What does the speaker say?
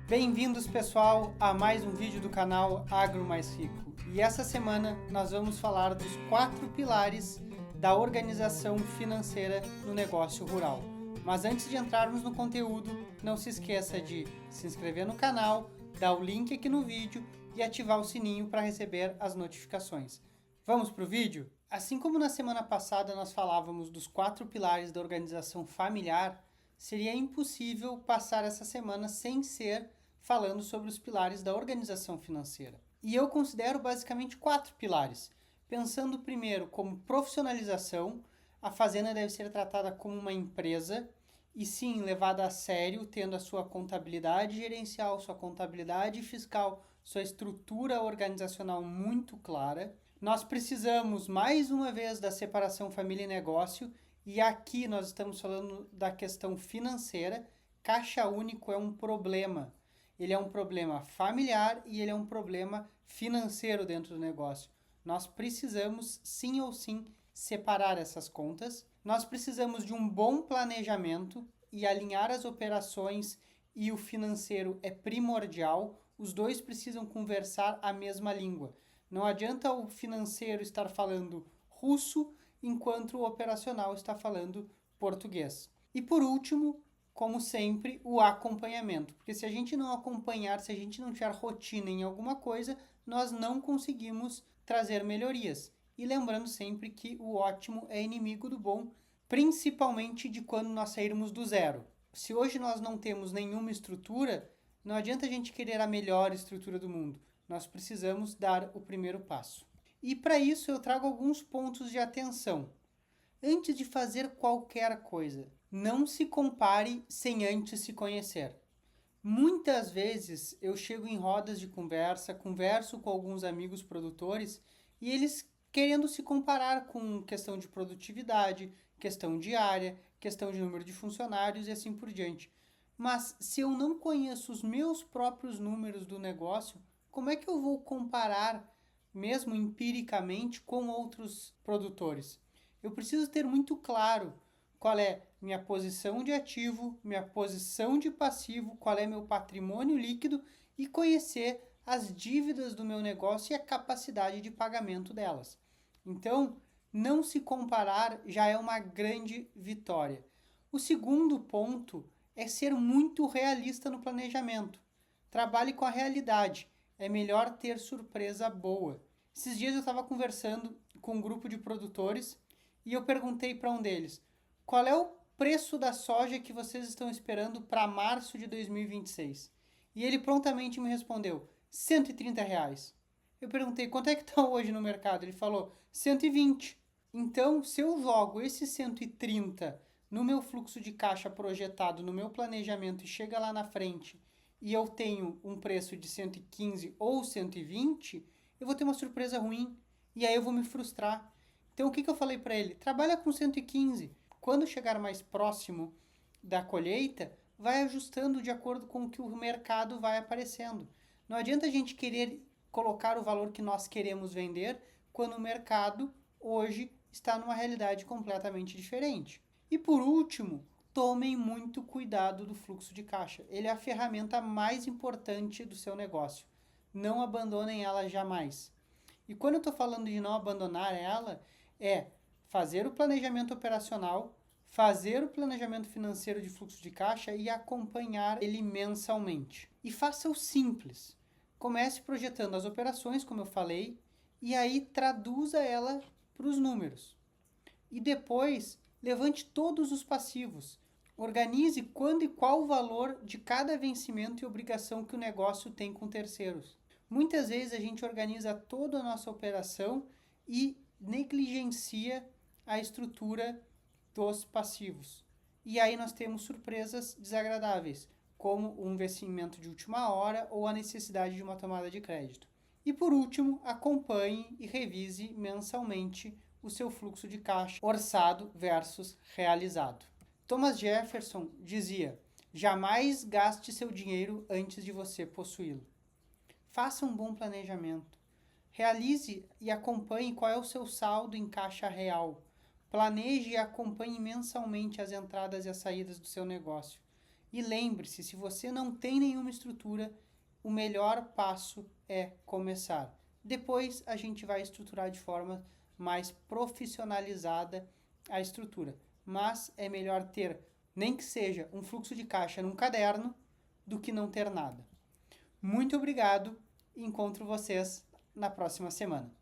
Bem-vindos, pessoal, a mais um vídeo do canal Agro Mais Rico. E essa semana nós vamos falar dos 4 pilares da organização financeira no negócio rural. Mas antes de entrarmos no conteúdo, não se esqueça de se inscrever no canal, dar o link aqui no vídeo e ativar o sininho para receber as notificações. Vamos para o vídeo? Assim como na semana passada nós falávamos dos 4 pilares da organização familiar, seria impossível passar essa semana sem ser falando sobre os pilares da organização financeira. E eu considero basicamente 4 pilares. Pensando primeiro como profissionalização, a fazenda deve ser tratada como uma empresa e sim levada a sério, tendo a sua contabilidade gerencial, sua contabilidade fiscal, sua estrutura organizacional muito clara. Nós precisamos, mais uma vez, da separação família e negócio, e aqui nós estamos falando da questão financeira. Caixa único é um problema. Ele é um problema familiar e ele é um problema financeiro dentro do negócio. Nós precisamos, sim ou sim, separar essas contas. Nós precisamos de um bom planejamento e alinhar as operações e o financeiro é primordial. Os dois precisam conversar a mesma língua. Não adianta o financeiro estar falando russo enquanto o operacional está falando português. E por último, como sempre, o acompanhamento. Porque se a gente não acompanhar, se a gente não tiver rotina em alguma coisa, nós não conseguimos trazer melhorias. E lembrando sempre que o ótimo é inimigo do bom, principalmente de quando nós sairmos do zero. Se hoje nós não temos nenhuma estrutura, não adianta a gente querer a melhor estrutura do mundo. Nós precisamos dar o primeiro passo. E para isso eu trago alguns pontos de atenção. Antes de fazer qualquer coisa, não se compare sem antes se conhecer. Muitas vezes eu chego em rodas de conversa, converso com alguns amigos produtores e eles querendo se comparar com questão de produtividade, questão de área, questão de número de funcionários e assim por diante. Mas se eu não conheço os meus próprios números do negócio, como é que eu vou comparar, mesmo empiricamente, com outros produtores? Eu preciso ter muito claro qual é minha posição de ativo, minha posição de passivo, qual é meu patrimônio líquido e conhecer as dívidas do meu negócio e a capacidade de pagamento delas. Então, não se comparar já é uma grande vitória. O segundo ponto é ser muito realista no planejamento. Trabalhe com a realidade. É melhor ter surpresa boa. Esses dias eu estava conversando com um grupo de produtores e eu perguntei para um deles, qual é o preço da soja que vocês estão esperando para março de 2026? E ele prontamente me respondeu, R$ 130. Eu perguntei, quanto é que está hoje no mercado? Ele falou, 120. Então, se eu jogo esse 130 no meu fluxo de caixa projetado, no meu planejamento, e chega lá na frente e eu tenho um preço de 115 ou 120, eu vou ter uma surpresa ruim e aí eu vou me frustrar. Então, o que eu falei para ele? Trabalha com 115. Quando chegar mais próximo da colheita, vai ajustando de acordo com o que o mercado vai aparecendo. Não adianta a gente querer colocar o valor que nós queremos vender quando o mercado hoje está numa realidade completamente diferente. E por último, tomem muito cuidado do fluxo de caixa. Ele é a ferramenta mais importante do seu negócio. Não abandonem ela jamais. E quando eu estou falando de não abandonar ela, é fazer o planejamento operacional, fazer o planejamento financeiro de fluxo de caixa e acompanhar ele mensalmente. E faça o simples. Comece projetando as operações, como eu falei, e aí traduza ela para os números. E depois, levante todos os passivos. Organize quando e qual o valor de cada vencimento e obrigação que o negócio tem com terceiros. Muitas vezes a gente organiza toda a nossa operação e negligencia a estrutura dos passivos. E aí nós temos surpresas desagradáveis, como um vencimento de última hora ou a necessidade de uma tomada de crédito. E por último, acompanhe e revise mensalmente o seu fluxo de caixa orçado versus realizado. Thomas Jefferson dizia, jamais gaste seu dinheiro antes de você possuí-lo. Faça um bom planejamento. Realize e acompanhe qual é o seu saldo em caixa real. Planeje e acompanhe mensalmente as entradas e as saídas do seu negócio. E lembre-se, se você não tem nenhuma estrutura, o melhor passo é começar. Depois a gente vai estruturar de forma mais profissionalizada a estrutura. Mas é melhor ter, nem que seja, um fluxo de caixa num caderno do que não ter nada. Muito obrigado e encontro vocês na próxima semana.